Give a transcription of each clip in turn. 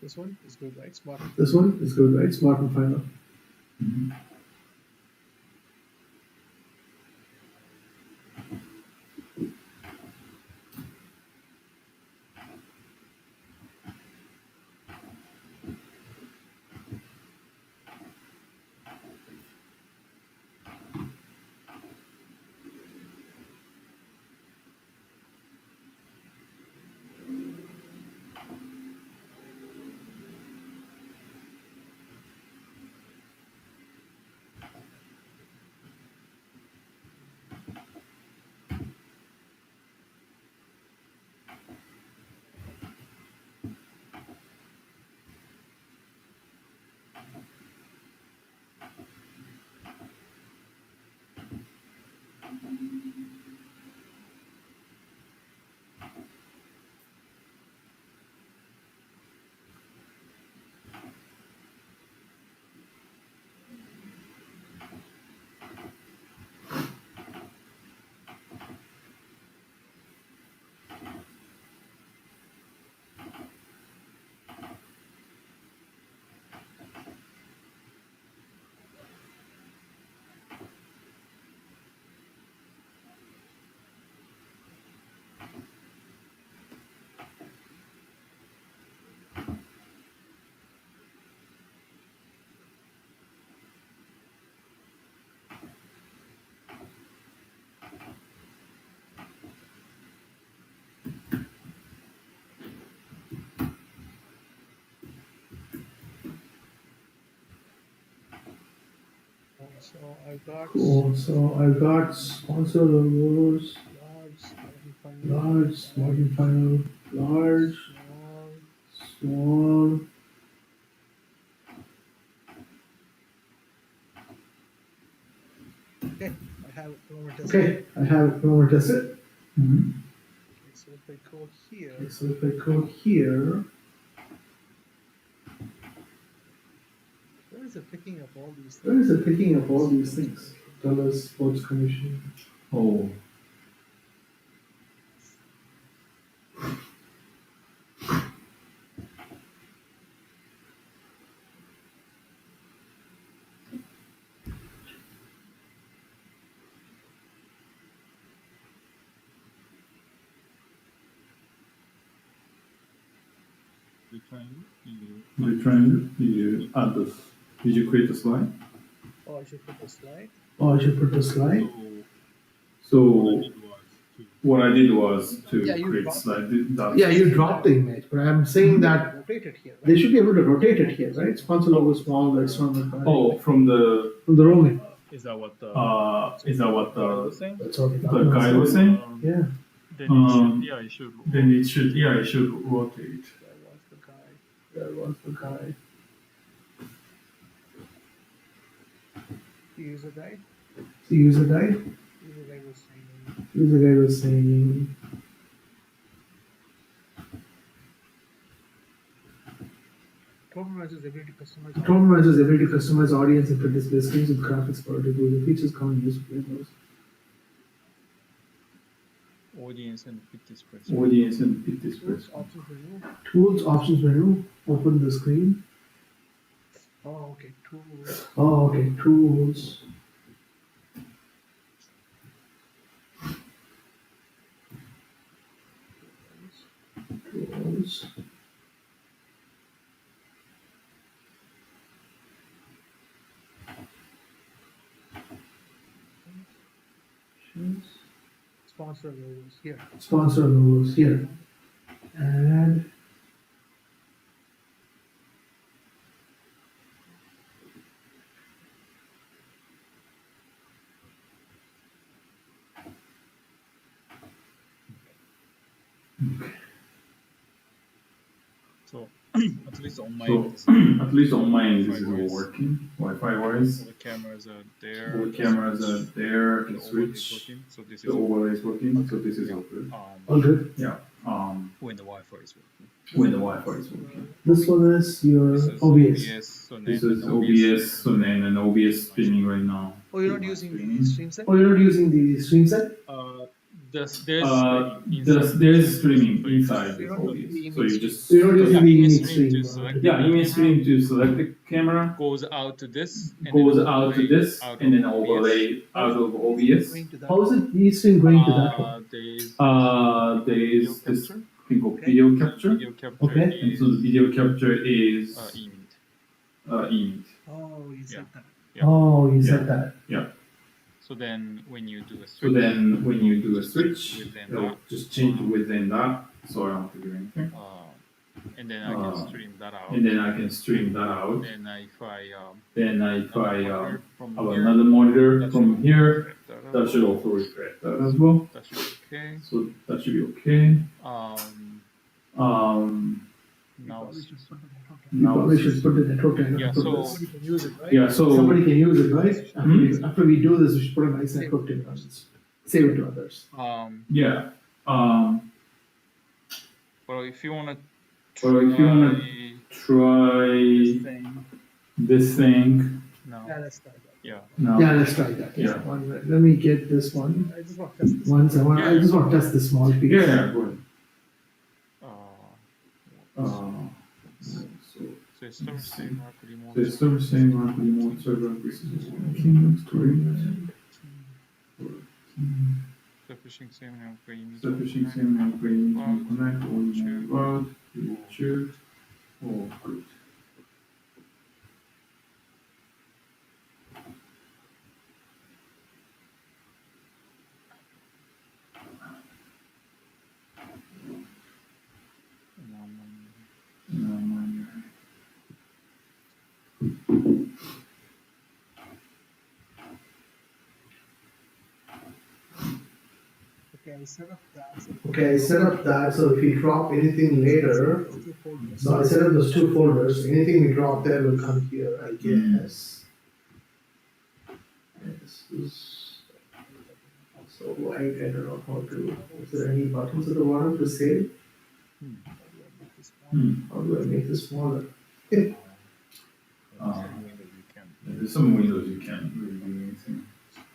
This one is good, right? Smart. This one is good, right? Smart and final. So I got Cool. So I've got sponsor logos, large, large, smart and final, large, small. small. Okay, I have it. You want me to test it? Okay, I have. You want to test it? Mm-hmm. Okay, so if I go here, Okay, so if I go here, where is it picking up all these where is things? it picking up all these things? Dollars, sports commission. Oh. We're trying to add this. Did you create a slide? Oh, I should put the slide. Oh, I should put the slide. So what I did was to Yeah, you create a dropped slide. Yeah, you dropped the image, but I'm saying that Rotate it here, right? they should be able to rotate it here, right? Sponsor logo small, the external. Oh, from the From the roaming. is that what the That's what the guy was saying? Yeah. Then it should rotate. Where was the guy? There was the guy. The user guide. The user guide. User guide was saying User guide was saying. compromises ability to customize. Compromises ability to customize audience and display screens with graphics for the features commonly used for Windows. Audience and fit display. Audience and fit display. Tools, options menu. Tools options menu. Open the screen. Oh, okay. Tools. Oh, okay. Tools. Tools. Sponsor logos here. Sponsor logos here. And So at least on mine, at least on mine, this is all working. Wi-Fi wise. the cameras are there. All the cameras are there. I The can overlay is switch. working. So this is The overlay is working, so this is all good. All um, good. Yeah. when the Wi-Fi is working. When the Wi-Fi is working. This one is your This is OBS. so This then is OBS, so then an OBS streaming right now. Oh, you're not using the stream set? Oh, you're not using the stream set? there's streaming inside You this don't use OBS. the So you image just So you're not using the image stream. to select yeah, image stream to select the camera, goes out to this and goes then out to overlay this, out and then of OBS. overlay out of OBS. Going to that. How is it the stream going to that one? There is There is this capture. thing called video capture, Video capture Okay. and is so the video capture is image. image. Oh, you said that. Yeah. Oh, you said that. So then when you do a So switch, then when you do a switch, Within it'll that. just change within that. So I don't have to do anything. and then I can stream that out. And then I can stream that out. Then if I Then if I monitor from have here, another monitor that from should here, reflect that that out. should also reflect that as well. That should be okay. So that should be okay. Now Probably should put the network You Now probably it's- should put the network and Yeah, put so- this. Somebody can use it, right? Yeah, so Somebody can use it, right? Hmm? After we do this, we should put a nice network in it. Save it to others. yeah. well if you wanna Well, if you wanna try try this thing, this thing. no. Yeah, let's try that. Yeah. No. Yeah, let's try that. Yeah. One minute. Let me get this one. I just want to test this. I just want to test this small piece. Yeah, go ahead. So So it's still the same Arc remote. so it's still the same remote server. Kingdom story. Establishing same name for image. Establishing same name for image and connect or email route. Choose. Oh, good. Okay, I set up that. Okay, I set up that so if we drop anything later, Two folders. so I set up those two folders. Anything we drop there will come here, I guess. Yes, this- So I don't know how to. Is there any buttons at the bottom to save? How do I make this smaller? You can, There's some windows you can't really do anything.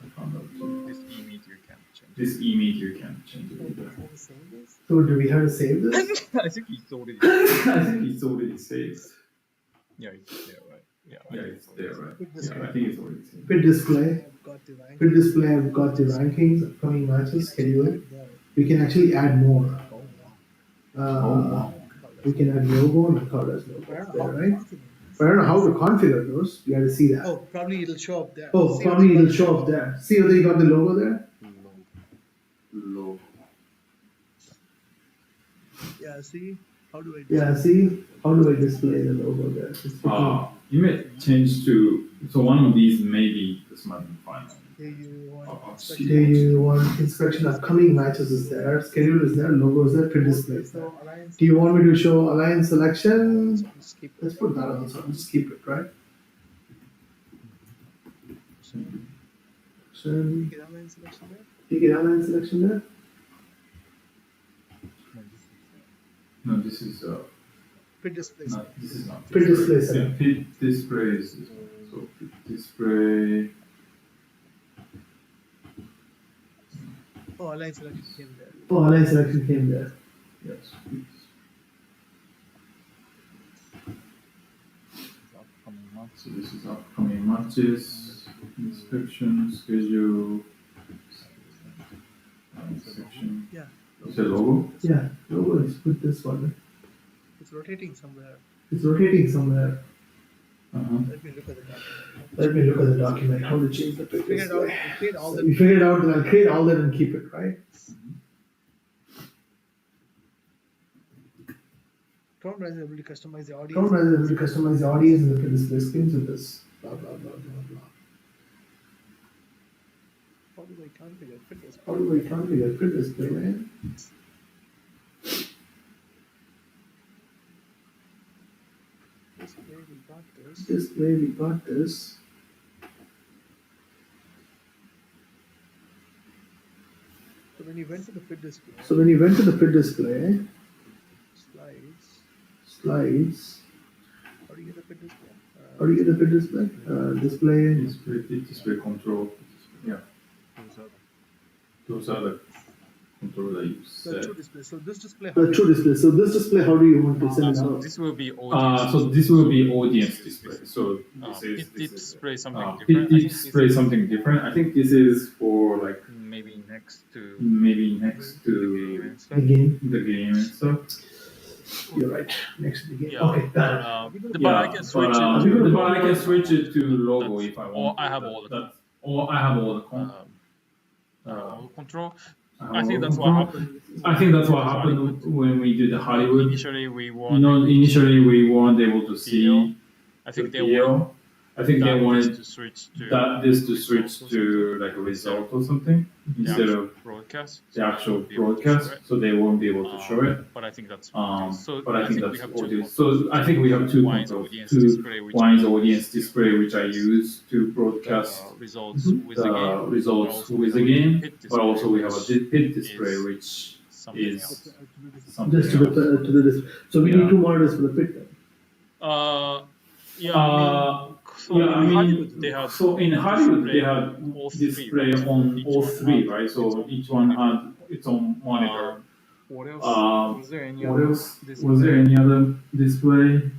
I found out too. this image you can change. This image you can change it either. So do we have to save this? I think it's already. I think it's already saved. Yeah, it's there, right? Yeah, Yeah, it's there, right? This Yeah, I think it's already saved. Fit display. I've got the rank. Fit display, I've got the rankings, upcoming matches, schedule. There. We can actually add more. Oh, wow. We can add logo and a colors logo I don't know there, how to right? configure But I don't know how to configure those. You got to see this. that. Oh, probably it'll show up there. Oh, See probably what it'll the- show up there. See whether you got the logo there? Low. Yeah, see? How do I do Yeah, see? How do I display the logo there? It's freaking- You may change to, so one of these may be the Smart and Final. Do you want Oh, inspection? Do you want inspection upcoming matches is there, schedule is there, logo is there, fit display is there. So Alliance. Do you want me to show alliance selection? So just keep it. Let's put that on, so just keep it, right? So, Get Alliance selection there. you get alliance selection there? No, this is Fit display. not. This is not. Fit display, Yeah, sir. fit display is this one. So fit display. Oh, Alliance selection came there. Oh, alliance selection came there. Yes. Fit. Upcoming months. So this is upcoming matches, inspection, schedule, section. Yeah. Is there logo? Yeah, logo is put this one. It's rotating somewhere. It's rotating somewhere. Uh-huh. Let me look at the document. Let me look at the document, how to change the fit Figured out. display. Create all So the. we figured out that I'll create all that and keep it, right? Chrome is able to customize the audio. Chrome is able to customize the audience and the fit display screens with this. Blah, blah, blah, blah, blah. How do I configure fit display? How do we configure fit display, man? Display, we got this. Display, we got this. So when you went to the fit display, So when you went to the fit display, slides, how do you get the fit display? how do you get the fit display? Display, Display, fit display control. Yeah. Those are the controller you The set. true display. So this display. The true display. So this display, how do you want to send it So out? this will be audience. So this will be audience display. So this is It display something it different. I think display something different. I think this is for like maybe next to next the to game and stuff. The game. the game and stuff. You're right. Next to the game. Yeah. Okay, got it. But I can switch it to but I can switch it to logo if I want. or I have all the or I have all the control. I I think that's what happened. I think that's what happened when we did the Hollywood. Initially, we You wanted. know, initially we weren't able to see PO. I think the they wanted PO. I think they this wanted to switch to this to switch to like a result or something the instead actual of broadcast. the actual Be able to show broadcast, it. so they won't be able to show it. But I think that's so. But I think we that's have two audience. So I think we have two Wine's controls. audience Two display, which Wine's audience display, which I use to broadcast results the with the game. results Also with the we have a game. hit But display, also we have a which hit display, is which something is else. something Just to else. the display. So we Yeah. need two monitors for the pit then. Yeah. So yeah, I in mean, Hollywood they have so in Hollywood they display have all three, display right? on Each all one three, had right? its So own each one monitor. had its own monitor. What else? Was there any What other else? display? Was there any other display?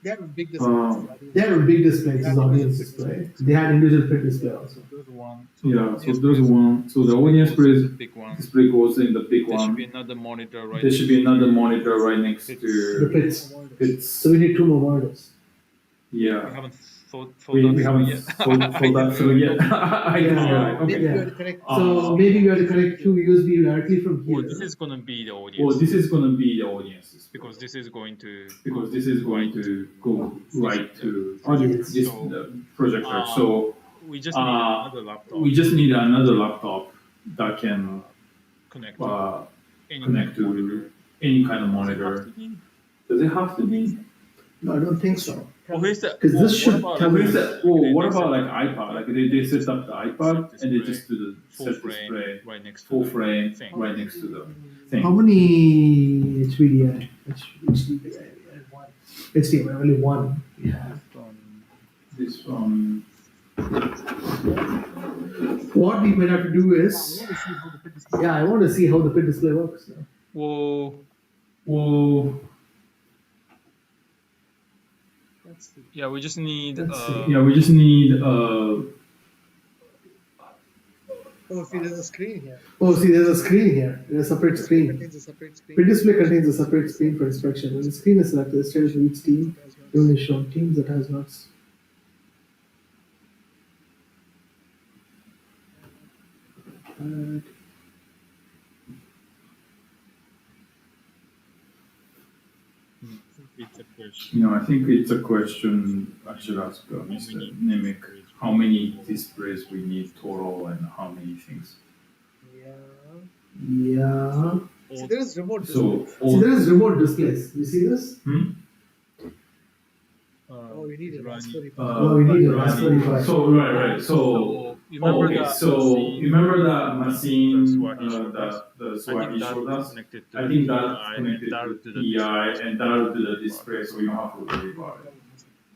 They have a big display. They have a big display, this is audience display. They had individual pit display also. There's one. Yeah, so there's one. So the audience the big one. display goes in the big There should one. be another monitor right. There should be another monitor right next The to pits. it's. So we need two more monitors. We Yeah, haven't thought we that haven't yet. thought that through yet. I guess you're right. Maybe Okay. we have to connect. So maybe we have to connect two USB directly from Well, here. this is gonna be the audience Well, this is gonna be the audience display. because this is going to. Because this is going to go right to Audience. this So, the projector. uh, So We just need another laptop. we just need another laptop that can connect any connect kind of monitor. to any kind of Does it monitor. have to be? Does it have to be? No, I don't think so. Well, here's the. 'Cause this should what come about- What is that? Oh, what about like iPad? Like they set up the iPad and they just do the full set frame display, right next to full the frame thing. right next to the How thing. many HDMI? HDMI, only one. Yeah. This What we might have to do is, yeah, I want to see how the pit display works now. Well, well, yeah, we just need. Let's see. yeah, we just need Oh, see, there's a screen here. Oh, see, there's a screen here. There's a separate It screen. contains a separate screen. Pit display contains a separate screen for inspection. When the screen is selected, the status of each team will only show teams that has not. It's a question. you know, I think it's a question I should ask Mr. Nimick. How many displays we need total and how many things? Yeah. Yeah. See, there is remote display. So See, all there is remote displays. You see this? Oh, we need a Running. Raspberry Pi. Oh, we need a Raspberry Pi. So right. So you remember okay. that? So you remember that machine That's what he showed us. the I swag think he that showed is us? connected to I think the that's PI connected and that to to the the PI display. and that to the display, so you don't have to worry about it.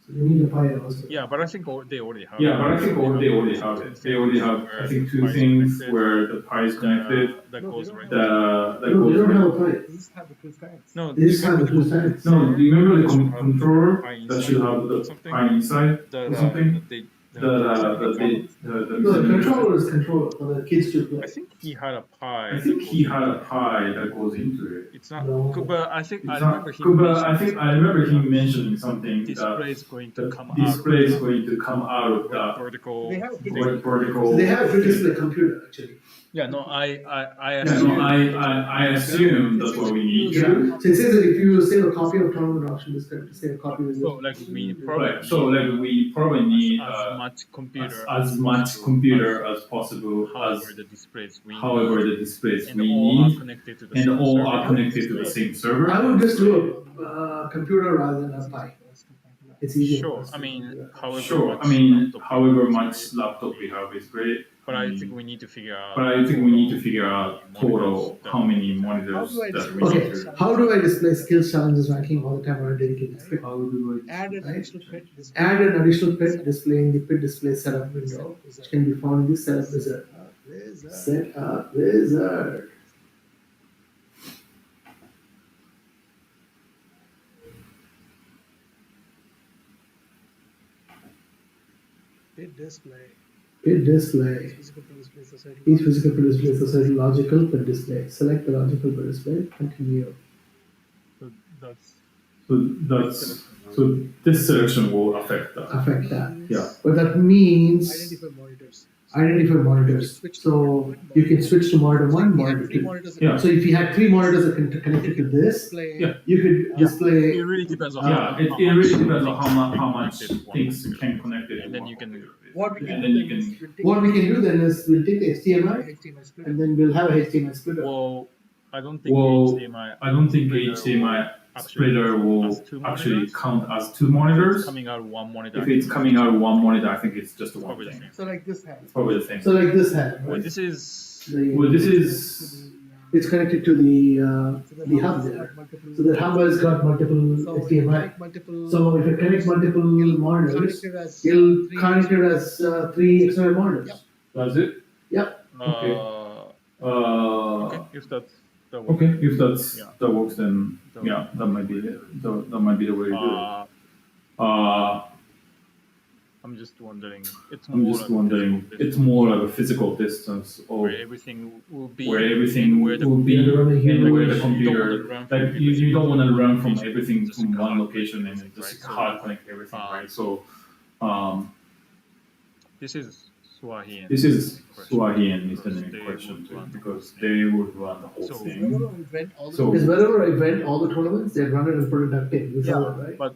So you need a Pi also. Yeah, but I think they already have. Yeah, but I think they already have it. They already have, I think, two things where the Pi is connected. That goes right. That No, they don't goes. have a Pi. They just have the two fans. No, They just have the two sides. No, do you remember the controller that should have the something? Pi inside or something? The No, the controller is controller for the kids to I play. think he had a Pi. I think he had a Pi that goes into it. It's not. No. But I think It's I not, remember he. but I think I remember him mentioning something display that is going to the come out. display is going to come out of that vertical. They have a big thing. vertical. So they have a pit display computer actually. Yeah, no, I Yeah, assume. no, I assume that's what we need. Yeah. So it says that if you save a copy of tournament auction descriptor, save a copy with So your. like we probably Right. So like we probably need as much computer as much computer as possible, however as the displays we however the displays and we all are need, connected to the and same all server. are connected to the same server. I would just do a computer rather than a Pi. It's easier. for Sure, us I to mean, do that. however Sure, much I mean, laptop we however have, much laptop we have is great. but I think we need to figure out. But I think we need to figure out total how many monitors How do I that we display need Okay, to. how do I display skills, challenges, ranking all the time on a dedicated screen? How do Add an Right. additional pit display. Add an additional pit display in the pit display setup window, which can be found in the setup wizard. Wizard. Setup wizard. Bit display. Bit display. Physical per display society. Each physical per display is a logical per display. Select the logical per display. Continue. So that's So this selection will affect that. Affect that. Yeah. But that means Identify monitors. identify monitors. So you can switch to monitor one, We monitor have three two. monitors. Yeah. So if you had three monitors that connected to this, Display. Yeah. you could display. it really depends on Yeah, it really depends on how much things can connect it. And then you can What we And can then do you then can- is we'll take What we can do then is we'll take the HDMI HDMI split. and then we'll have a HDMI splitter. well, I don't think Well, HDMI I don't think splitter HDMI actually splitter will as two actually monitors. count as two monitors. coming out of one monitor. If it's coming out of one monitor, I think it's just one Probably the thing. same. So like this has. It's probably the same. So like this hand, Well, right? this is Well, this is It's connected to the hub there. So the hub has got multiple HDMI. Multiple. So if you connect multiple monitors, connected as you'll three- connect it as three external monitors. Yep. That's it. Okay. okay. If that's the way. Okay, if that's Yeah. that works, then yeah, that might be that might be the way to do it. I'm just wondering. It's I'm more just like a wondering. physical It's more like a physical distance of where everything will be where everything where the will be Yeah, running here. and where the You don't computer. wanna run from Like you don't want to run from location. everything Just from hard one location and connect just everything, right? hard connect everything, right? So, this is Swahian. this is question. Swahian is the Because main they question would too, run the because whole thing. they would run the whole So- thing. Whenever we went all the So- Because whenever I went all the tournaments, they run it and put it duct tape. You saw that, right?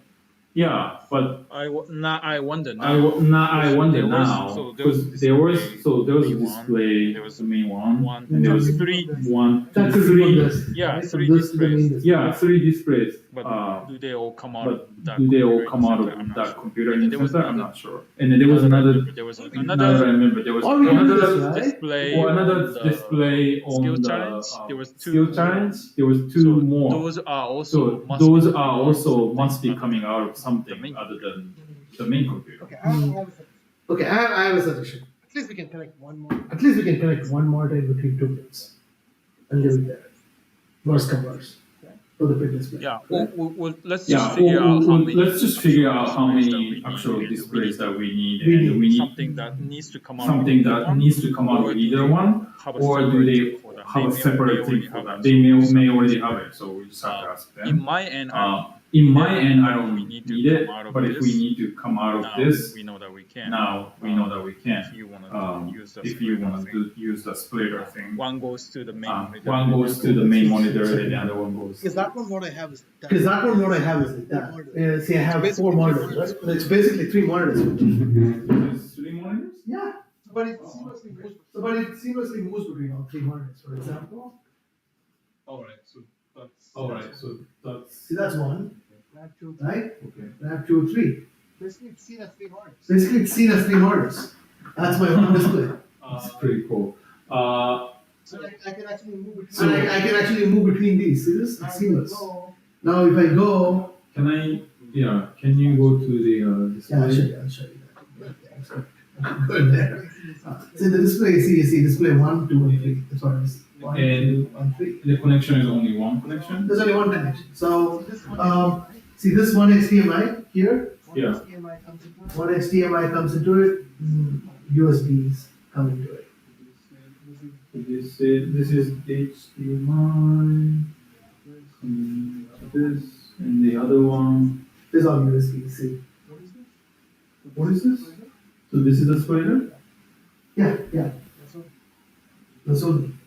Yeah, but I wonder now. I wonder There was- now so there was because there was a main one, display, there was the main one, one, and there was three. one, That's the three, this. Yeah, right? three From this to the main displays. display. yeah, three displays. But do they all come out but of that? do they all computer come out center? I'm of not that sure. computer And in there was center? I'm another- not sure. And then there was another. There was Now that I another remember, there was Oh, we can do another this, right? display. or another on the display on skill the challenge. There was two skill more. challenge. There was two So more. those are also So must those be are coming out also of must be something coming out of The something main other than the main computer. Okay, I have a suggestion. Okay, I have a suggestion. At least we can connect one more. At least we can connect one monitor in between two pins and leave it there. Worst come worst. For the pin display. Yeah, well, let's Yeah, just figure out how many. let's just figure out how displays that many we need. actual We displays need that we need, We and need we need something that needs to come out. something of that one, needs to come out or of do either they one, have a or do separate they thing for that? have a They may separate already thing for have that? it. They may So already have it, so we just have to ask In them. my end, In my end, I don't we need to need it, come out of but if we this. need to come out of now this, we know that we can. now we know that we can. If you want Um, to use the if you splitter want thing. to use the splitter thing, One goes to the main monitor. one goes to the main monitor and the other one goes. Because that one what I have is that. Because that one, what I have is like that. See, I have four monitors, right? It's basically three monitors. There's three monitors? Yeah. But it seamlessly moves. So, but it seamlessly moves between all three monitors, for example. Alright, so that's See, that's one, Lab 2, right? okay. Lab 2, 3. basically it's seen as three monitors. Basically, it's seen as three monitors. That's my one display. That's pretty cool. So I can actually move between. And I can actually move between these. See this? It's seamless. No, Now, if I go, Can you go to the display? yeah, I'll show you that. That's good. Good there. See the display, you see display 1, 2, and 3. That's what it is. 1, 2, 1, 3. The connection is only one connection? There's only one connection. So, this one. see this one HDMI here? Yeah. HDMI comes into it. One HDMI comes into it, USBs come into it. This is HDMI, this, and the other one. This is all USBs, see? What is this? So this is the splitter? Yeah. That's all. This one,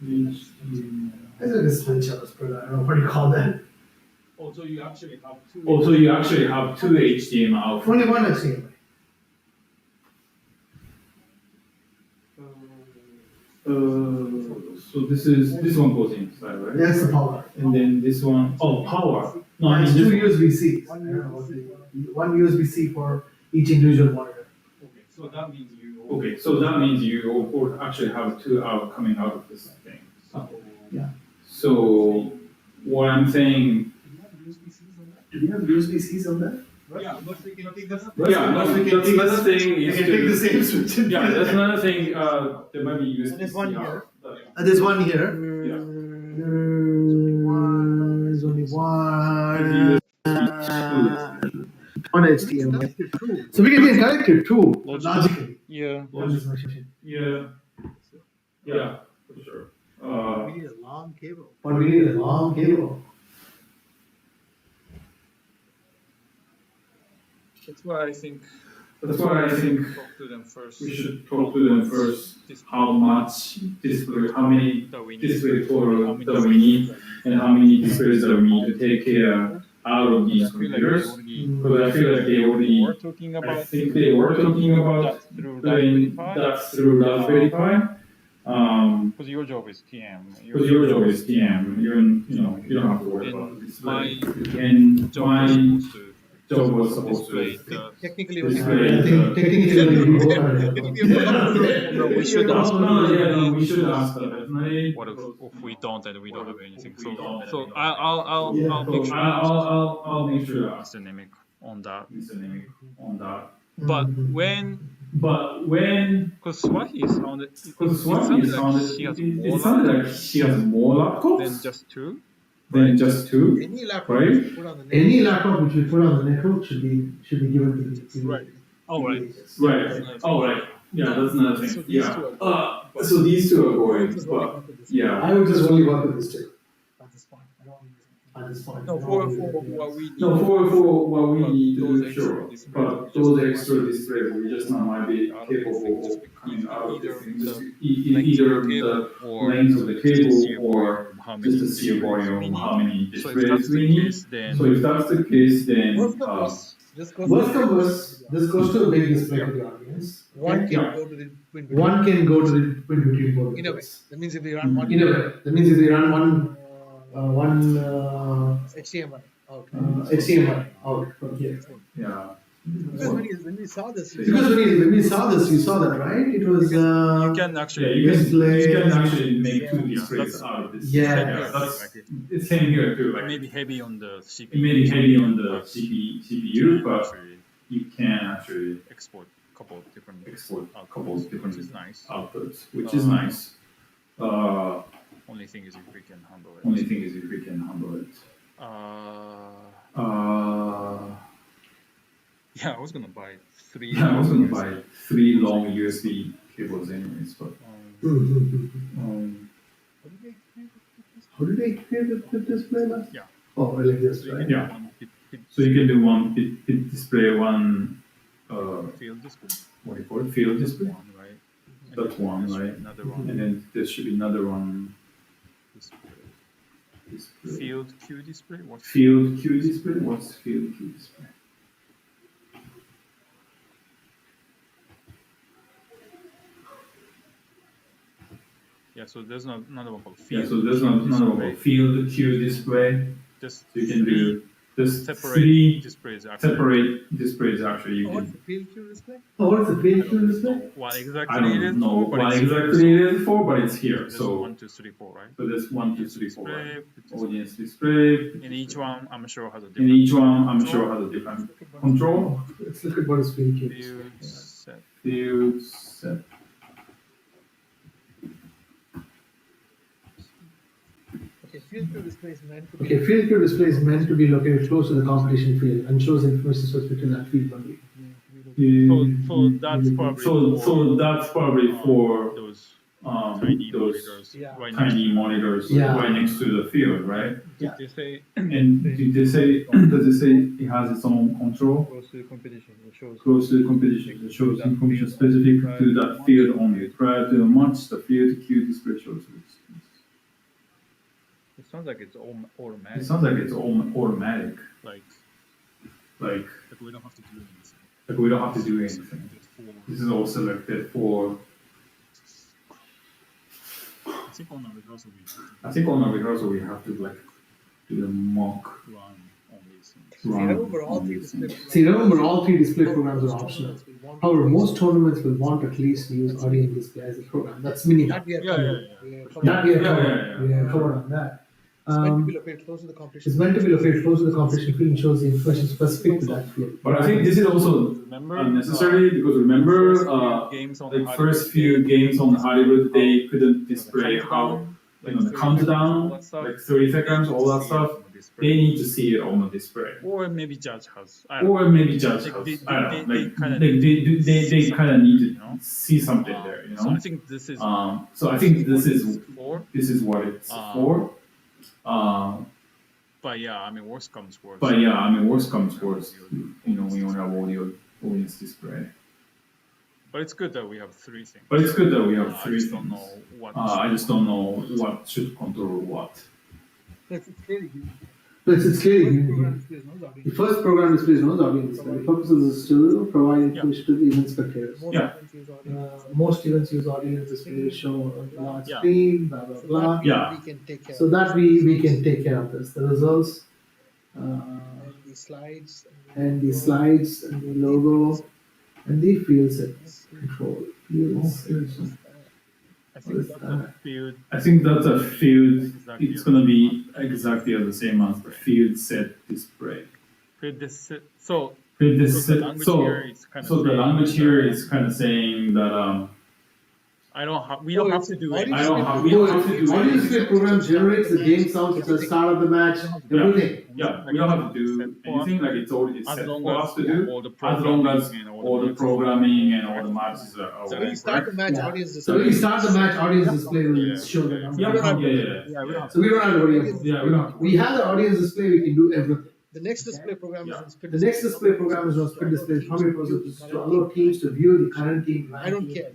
HDMI. I think it's switch on the spreader. I don't know what do you call that. Also, you actually have two. Oh, so you actually have two HDMI out. Only one HDMI. So this one goes inside, right? That's the power. And then this one, oh, power. No, I It's mean two this one. USB-Cs. One USB-C for each individual monitor. Okay, so that means you. Okay, so that means you will actually have two out coming out of this thing. Yeah. So what I'm saying, Do you have USB-Cs on that? Do you have USB-Cs on that? Yeah, but we can take this. that's another thing You is can take the to, same switch and yeah, that's another thing, there might be USB. So there's one here. There's one here. Yeah. There's only one. on HTML. So we can connect it too, logically. Yeah. Yeah, yeah, for sure. We need a long cable. But we need a long cable. That's why I think That's why I think talk to them first. we should talk to them first, how much display, how many that we need. display total that we need, and how many displays that we need to take care out of these computers. Because I feel like they already, We're talking I about think they were talking about that through doing that through Raspberry Pi. Because your job is TM. Because your job is TM, you don't have to worry about the display. And job my is supposed to job was supposed display to the. Technically, display I think technically we both are. No, we should ask. We should ask that definitely. What if we don't and we don't have anything? If we don't, So then we I'll Yeah. make sure. I'll make sure to ask Mr. Nemec on that. Mr. Nemec on that. But But when, because Swahi sounded, because it Swati sounded like sounded she has more like she has more laptops than just two. than just two. any laptop Right. you put on the net. Any laptop which we put on the network should be given to the Right. Oh, right. Right. Oh, right. Yeah, that's another So thing. these Yeah. two are- So these two are going, This is what I but want to discuss. yeah. I would just only work with this two At this point, I don't want to use it. at this point. No, for what we need. No, for what we need to Those do, extra sure. displays, But we those just extra displays, we just not might be out of this thing, capable just of coming out of either this thing. the Just length either of the cable the or length of the just the sheer cable or volume, how many just the sheer displays we volume, need. how many So if displays that's we the need. case, then So if that's the case, then Worst come worst, just goes Worst come worst, this goes to a big display to the audience. one can Yeah. go to the twin One can go to the in between both. in a way. That means if we run one In a way, that means if they run one HDMI out. HDMI out from here. yeah. Because when we saw this, Because when we saw this, we saw that, right? It was you can Yeah, actually you Display. can actually make two Yeah, displays that's- out of this. Yeah. That's it's same here too. it Like may be heavy on the CPU. it may be heavy on the CPU, but actually you can actually export a couple of different export a outputs, couple of different which is nice. outputs, which is nice. Only thing is if we can handle it. Only thing is if we can handle it. Yeah, I was gonna buy three. Yeah, I was gonna buy 3 long USB cables anyways, but How did they create the display last? Yeah. Oh, like this, right? Yeah. so you can do one bit display, one Field display. what do you call it, field display, One, right? And That's then one, there should be right? Another one. and then there should be another one. Display. Field Q display. What? Field Q display. What's field Q display? Yeah, so there's another one called Yeah, field. so there's Q another one display. called field Q display. Just So you can do just separate 3 displays. Actually. separate displays. Actually, you oh, what's can. the field queue display? Oh, what's the field Q display? What I exactly it is don't know for, but what it's exactly it is for, but it's here. There's So 1, 2, 3, 4, right? so there's 1, 2, 3, 4. Right? Display, Audience display. and each one I'm sure has a And different each one, I'm sure, has a different control. Let's look at what is field Q display. field set. Field set. Okay, field queue display is meant to be. Okay, field Q display is meant to be located close to the competition field and shows information specific to that field only. So that's probably So that's probably for those those tiny monitors Yeah. right next tiny monitors Yeah. right next to the field, right? to they say And did they say, does it say it has its own control? close to the competition. It shows Close to the competition, it shows information specific to that field only. Prior to the match, the field Q display shows it. it sounds like it's all It automatic. sounds like it's automatic, Like like we don't have to do anything. we don't have to do anything. This is all selected for. I think on the rehearsal I think on the rehearsal we have to like do the mock we run on these things. run. Remember all on three these display. things. See, remember all 3 display programs are optional. However, most tournaments will want at least to use audio and display as a program. That's minimum. That we are Yeah, covered. yeah, We are That covered. That we are Yeah, covered. yeah, yeah. We are covered on that. It's meant to be located close to the It's competition. meant to be located close to the competition field and shows the information specific to that field. But I think this is also Remember unnecessary because remember, games on the first few games on Hollywood they couldn't display how the countdown, like 30 seconds, all that stuff. display. they need to see it on the display. Or maybe Judge has. I don't know. Or maybe just, Like, I don't know, they like, kinda they kind of need to you know? see something there, you So know? I think this is So I think this is for. what it's for. But yeah, I mean, worst comes worst. But yeah, I mean, worst comes worst, you know, we only have audience display. But it's good that we have three things. But it's good that we have I three just don't things. know what. I just don't know what should control what. It's clearly But it's clearly program here. displays no audience. The first program displays no audience display. The purpose is to provide information to the event spectators. Most Yeah. events use audience. Most events use audience display, show a large Yeah. screen, blah blah So blah. that Yeah. we can take care So of. that we can take care of this. The results, And the slides. and the slides, and the logo, and the field sets control. Field sets. I think that's a field. I think that's a field, it's gonna be exactly the same as the field set display. Field this. So Field the set, language here is kind of. so the saying language that, here is kind of saying that, I don't have. We don't have to do it. I don't have, we don't have to do Audio anything. display program generates the game sounds at the start of the match, everything. Yeah, we don't have to do anything, like it's already As set long for as us to do, all the as long as programming and all the matches- programming and all the matches are So when aware, you start the correct? match, Yeah. audience So when you display. start the match, audience display will Yeah. show the number. Yeah, We don't have to- Yeah, we don't have So we don't have to worry about it. Yeah, we don't have to. We have the audience display, we can do everything. The next display program is Yeah. on split. The next display program is on split display, how many processes to allow teams to view the current team. I don't care.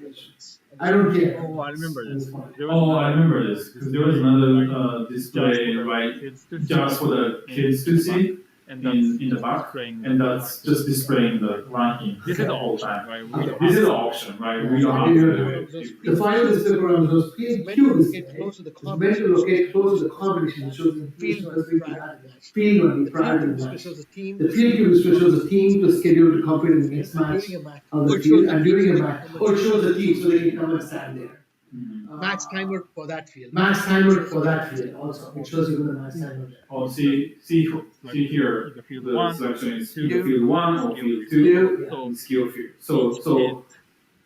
I don't care. Oh, I remember this. There was Oh, I another- remember this, because there was another display, for the right, kids to just for the kids to see, and in the back, displaying and that's just displaying the ranking. This is the whole option, time. right? We don't This have is to- the option, right, we don't have to do it. The final display program is those It's meant PQ to display. locate close to the It's meant to locate close to the competition, it shows the field information when specific prior to to that. the match. Field when The prior to field the display match. shows the team. The field cube display shows the team to schedule to compete in the next match During a match. of Or the it field, shows and the during team a so match, they can or it shows the team so they can come and stand there. Max timer for that field. Max timer for that field also, it shows you the max timer. Oh, see here, The field the one, selection is two, either field one or field field two, So and skill field. each So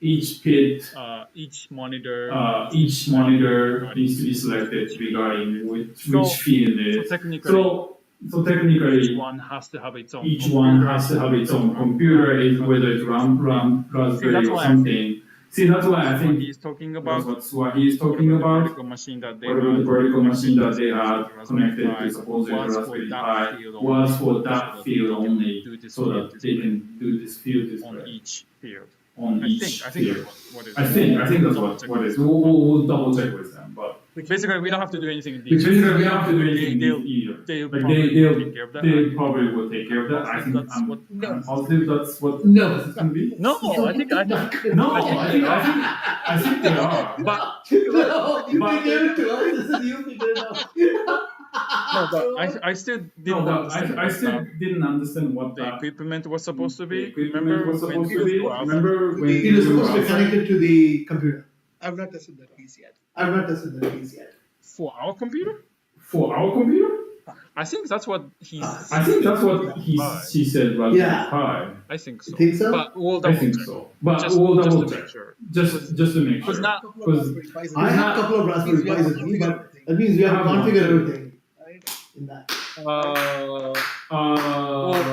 each pit, each monitor. each monitor needs to be selected regarding which So- field it So is. technically, So each technically, one has to have its own. each one has to have its own computer, whether it's Raspberry that's or why I something. See, that's why I What think he's talking that's about. what he's talking about. Vertical machine that they Whatever the had, vertical machine that they had connected Pi to supposedly was for Raspberry that Pi field was only, for so that that field they can only, do this so field that they display can do this field on display each field. on I each think field. that's what it is. I think that's what it is. We'll double check with them, but Basically, we don't have to do anything in basically detail. we don't have to do anything They'll- either. They'll Like probably take care of that. they probably will take care of that. I think That's I'm what- positive that's what No. it's gonna be. No, I think No, I think they are. but No, you But- figure it to us, this is you figure it out. no, but I still No, didn't but understand I still what didn't understand what the that equipment was supposed to the be. equipment Remember was when supposed we to be. go out Remember when It is we were supposed to be outside? connected to the computer. I've not tested that piece yet. I've not tested the piece yet. for our computer? For our computer? I think that's what he's. I think that's what she said Raspberry Yeah. Pi. I think so. You think so? But we'll I double think check. so. But Just, we'll just double to check. make sure. Just to make Because sure. not. Because I have a couple of Raspberry Pis with me, but that means we have to configure everything in that.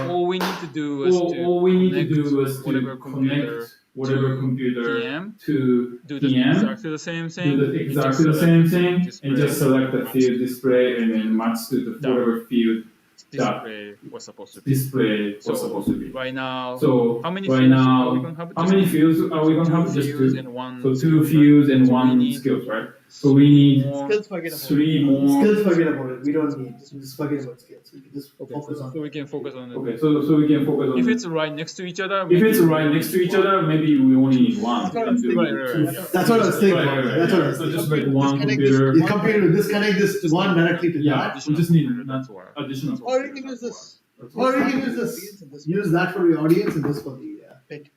All we need to do is to all we need to connect do is to whatever computer connect whatever computer PM, to do the PM, exactly the same thing. do the exactly the same thing, and just select the match field display and then match to the Done. whatever field display was supposed to be. display was So, supposed to be. Right now, So how many right fields are we now, gonna have? how Just many fields are we gonna have? two Just fields two. and one. So skill, two right? fields and So we one need skills, right? So we need more- Skills forget about three more. Skills, forget about it. We don't need. Just forget about skills. We can just Okay, focus on. so we can focus on it. Okay, so we can focus on. If it's right next to each other, if it's right next to each other, maybe we only need one. That's what We I was can do thinking. Right, right, right. That's what I was thinking. Right, right, right. That's what I was So thinking. just like one Disconnect computer. The computer will disconnect this one directly to Yeah, that. we just need That's why. additional. Or you can use this. Or you can use this. Use that for the audience and this for the Pit.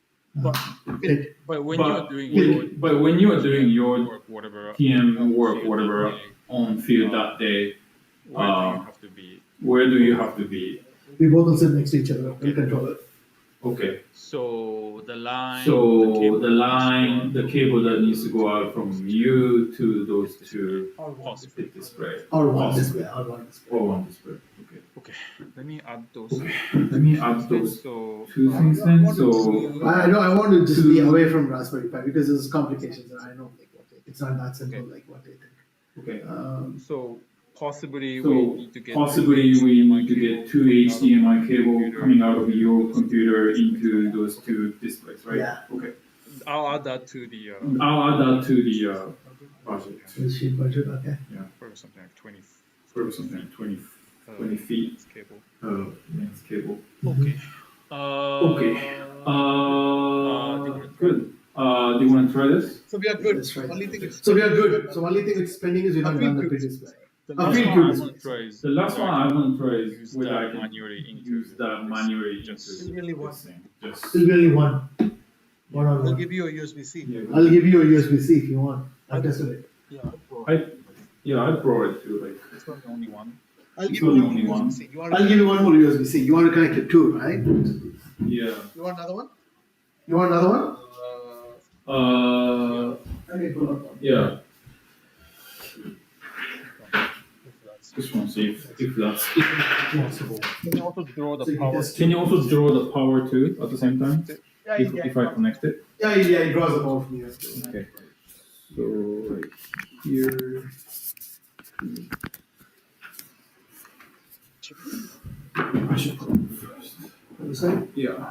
pit. But when But- you're doing your But when you are doing your work, whatever, PM work, field whatever, that day, on field that day, where do you have to be? where do you have to be? We both will sit next to each other. We'll control it. Okay. So the line. So the line, the cable that needs to go out from you to those two Possible. display. Or one Possible. display, or one display. Or one display. Okay. Okay. Let me add those. Okay. Let me add those So two things then. So I know, I want to just be away from Raspberry Pi because there's complications and I know it's not that simple Okay. like what they think. okay. so possibly we So need to get possibly we need to get two HDMI cable coming out of your computer into those two displays, right? Yeah. Okay. I'll add that to the I'll add that to the project. So the sheet budget, okay. for something like 20 For something like 20 feet cable. length cable. Okay. Okay. Good. Do you want to try this? So we are good. That's right. Only thing is So we are good. So only thing it's pending is we haven't done the pre-display. The I last feel one good. I want to try is The last one I want to try is use whether I that can manually into use that manually just into really one. this thing. Just Still really one. One on I'll one. give you a USB-C. I'll give you a USB-C if you want. I'll test it. I brought it to like it's not the only one. I'll It's give you not the one only one. USB-C. You want, I'll give you one more USB-C. You want to connect it too, right? yeah. you want another one? You want another one? Okay, pull up. Yeah. Just want to see if that's possible. Can you also draw So the you power? can test Can you also draw the power too at the same time? Yeah, If I connect it? Yeah, it draws the power from here. Okay. So right here. I should put it first. On the side? Yeah.